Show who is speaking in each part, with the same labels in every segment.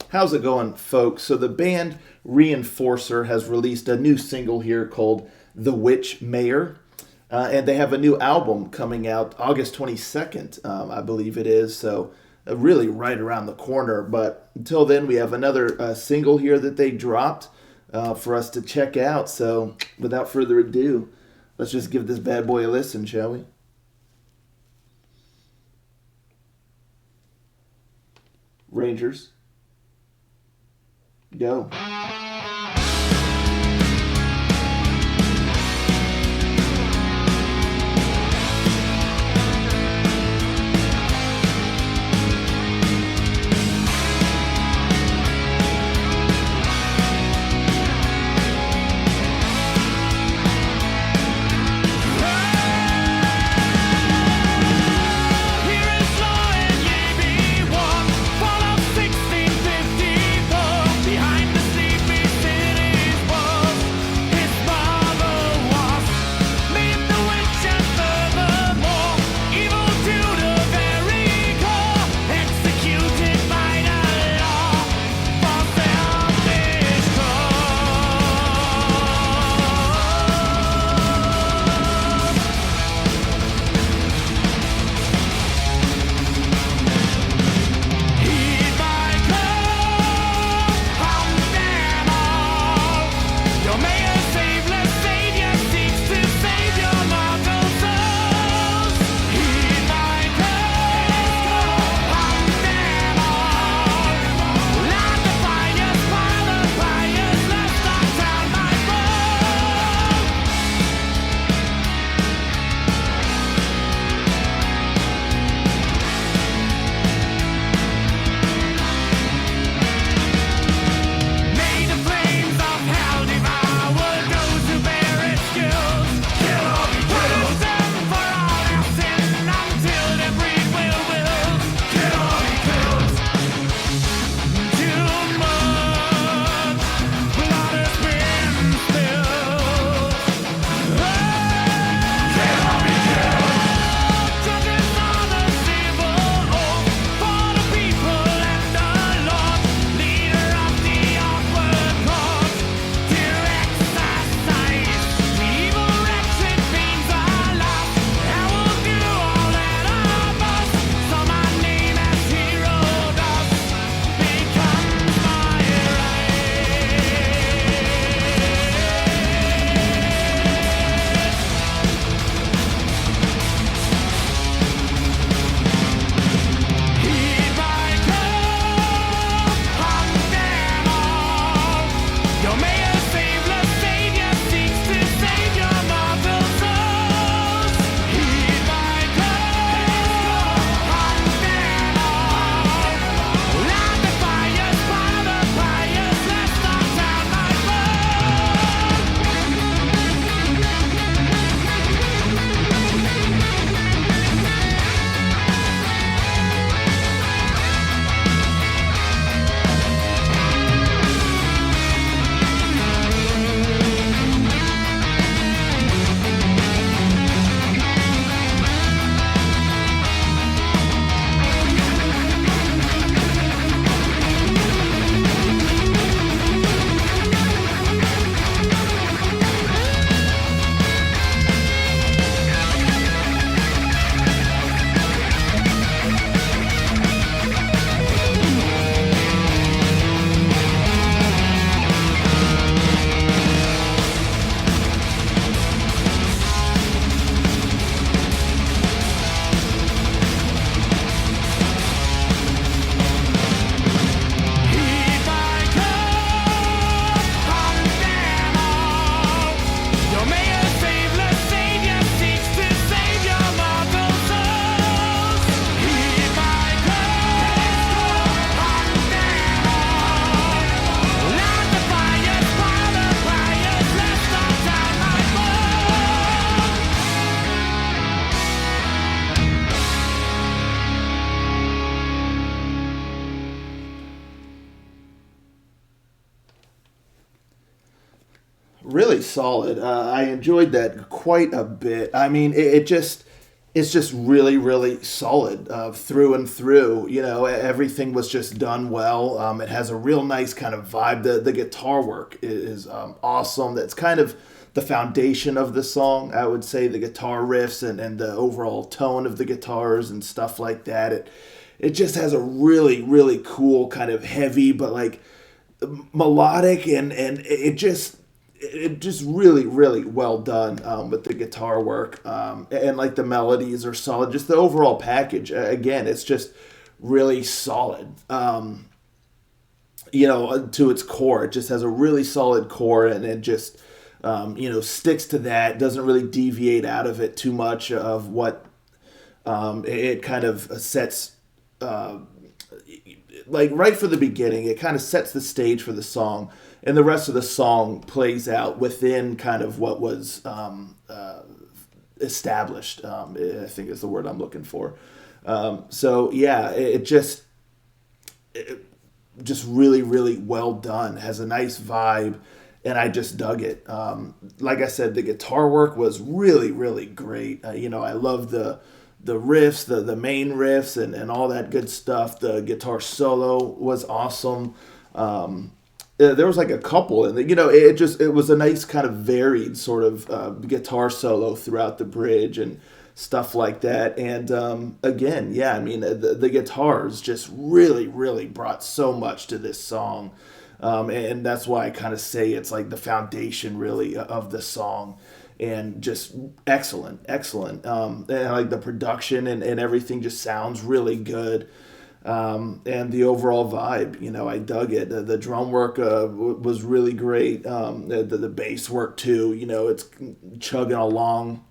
Speaker 1: How's it going, folks? So, the band Reinforcer has released a new single here called The Witch Mayor. And they have a new album coming out August 22nd, I believe it is. So, really right around the corner. But until then, we have another single here that they dropped for us to check out. So, without further ado, let's just give this bad boy a listen, shall we? Rangers, go. Really solid. I enjoyed that quite a bit. I mean, it just it's just really, really solid through and through. Everything was just done well. It has a real nice kind of vibe. The guitar work is awesome. That's kind of the foundation of the song. I would say the guitar riffs and the overall tone of the guitars and stuff like that. It just has a really, really cool kind of heavy, but like melodic, and it just really, really well done with the guitar work, and like the melodies are solid. Just the overall package, again, it's just really solid. To its core, it just has a really solid core, and it just sticks to that. Doesn't really deviate out of it too much of what it kind of sets. Like right from the beginning, it kind of sets the stage for the song, and the rest of the song plays out within kind of what was established. I think is the word I'm looking for. So yeah, it just really, really well done. Has a nice vibe, and I just dug it. Like I said, the guitar work was really, really great. I love the riffs, the main riffs, and all that good stuff. The guitar solo was awesome. There was like a couple, and it was a nice kind of varied sort of guitar solo throughout the bridge and stuff like that. And again, yeah, I mean the guitars just really, really brought so much to this song, and that's why I kind of say it's like the foundation really of the song. And just excellent, excellent. And like the production and everything just sounds really good. And the overall vibe, I dug it. The drum work was really great. The bass work too, it's chugging along.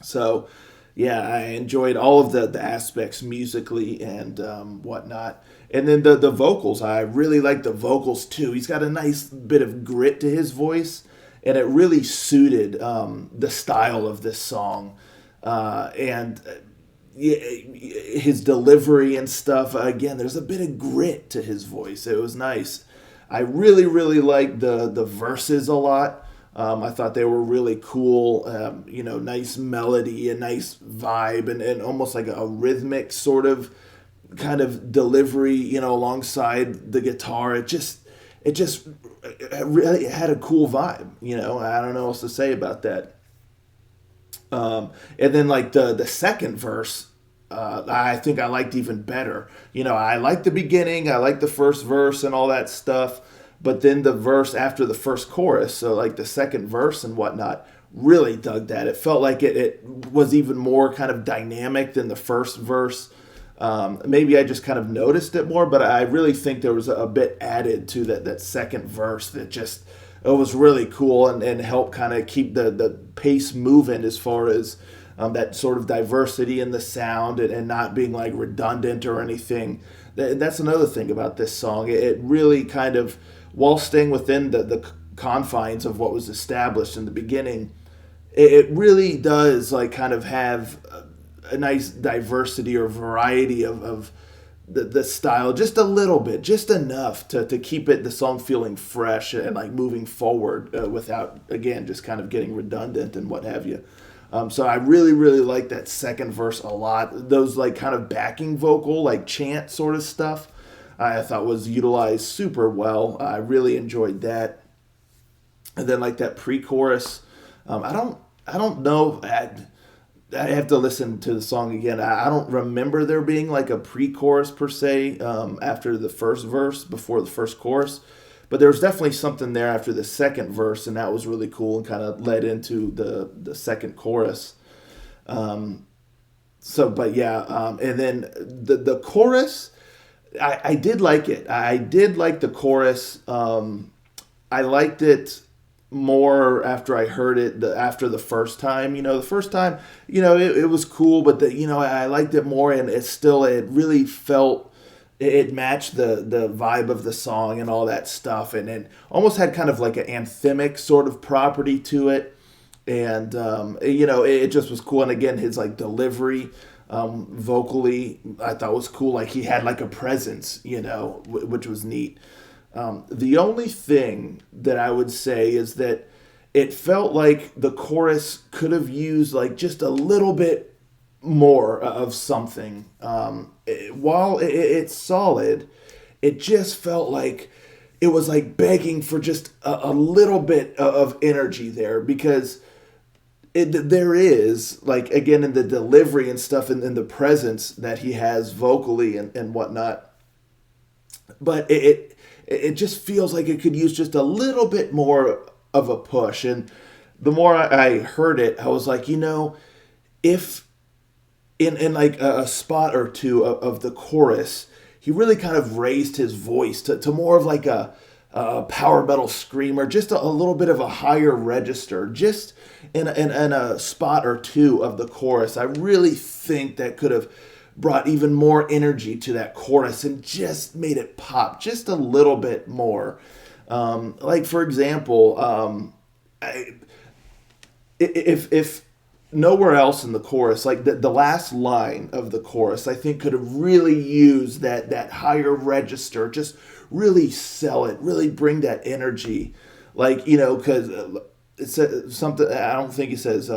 Speaker 1: So, yeah, I enjoyed all of the aspects musically and whatnot. And then the vocals, I really like the vocals too. He's got a nice bit of grit to his voice, and it really suited the style of this song. And his delivery and stuff, again, there's a bit of grit to his voice. It was nice. I really, really liked the verses a lot. I thought they were really cool. Nice melody, a nice vibe, and almost like a rhythmic sort of kind of delivery, alongside the guitar. It really had a cool vibe. I don't know what else to say about that. And then like the second verse, I think I liked even better. I liked the beginning, I liked the first verse and all that stuff, but then the verse after the first chorus, so like the second verse and whatnot, really dug that. It felt like it was even more kind of dynamic than the first verse. Maybe I just kind of noticed it more, but I really think there was a bit added to that second verse that just it was really cool and helped kind of keep the pace moving as far as that sort of diversity in the sound and not being like redundant or anything. That's another thing about this song. It really kind of, while staying within the confines of what was established in the beginning, it really does like kind of have a nice diversity or variety of the style, just a little bit, just enough to keep the song feeling fresh and like moving forward without, again, just kind of getting redundant and what have you. So I really, really like that second verse a lot. Those like kind of backing vocal, like chant sort of stuff, I thought was utilized super well. I really enjoyed that. And then like that pre-chorus, I don't know. I have to listen to the song again. I don't remember there being like a pre-chorus per se after the first verse, before the first chorus. But there was definitely something there after the second verse, and that was really cool and kind of led into the second chorus. But yeah, and then the chorus, I did like it. I did like the chorus. I liked it more after I heard it after the first time. The first time, it was cool, but I liked it more, and it really felt it matched the vibe of the song and all that stuff, and it almost had kind of like an anthemic sort of property to it, and it just was cool. And again, his like delivery vocally, I thought was cool. Like he had like a presence, which was neat. The only thing that I would say is that it felt like the chorus could have used like just a little bit more of something. While it's solid, it just felt like it was like begging for just a little bit of energy there, because there is, like, again, in the delivery and stuff, and in the presence that he has vocally and whatnot. But it just feels like it could use just a little bit more of a push. And the more I heard it, I was like, if in like a spot or two of the chorus, he really kind of raised his voice to more of like a power metal screamer, just a little bit of a higher register, just in a spot or two of the chorus. I really think that could have brought even more energy to that chorus and just made it pop just a little bit more. Like, for example, if nowhere else in the chorus, like the last line of the chorus, I think could have really used that higher register, just really sell it, really bring that energy. Like, because it says something, I don't think he says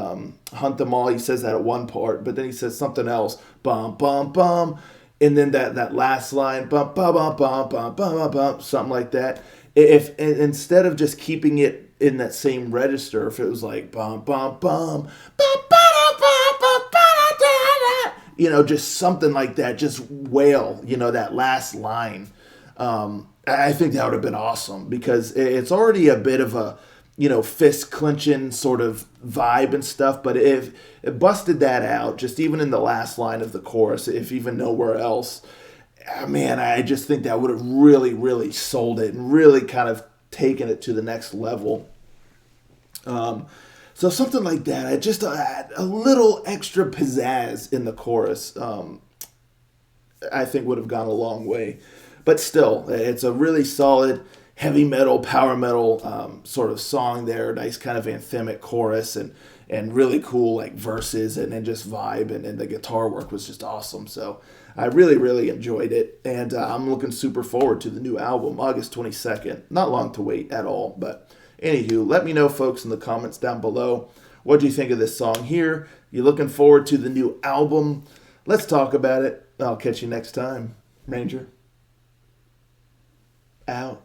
Speaker 1: hunt them all. He says that at one part, but then he says something else, bum, bum, bum. And then that last line, bum, bum, bum, bum, bum, bum, bum, bum, something like that. If instead of just keeping it in that same register, if it was like bum, bum, bum, bum, ba-da, bum, bum, ba-da, da, da, just something like that, just wail, that last line. I think that would have been awesome, because it's already a bit of a, fist clenching sort of vibe and stuff. But if it busted that out, just even in the last line of the chorus, if even nowhere else, man, I just think that would have really, really sold it and really kind of taken it to the next level. So something like that, just a little extra pizzazz in the chorus, I think would have gone a long way. But still, it's a really solid heavy metal, power metal sort of song there. Nice kind of anthemic chorus, and really cool like verses, and then just vibe, and the guitar work was just awesome. So I really, really enjoyed it, and I'm looking super forward to the new album, August 22nd. Not long to wait at all, but anywho, let me know, folks, in the comments down below. What do you think of this song here? You looking forward to the new album? Let's talk about it. I'll catch you next time. Ranger out.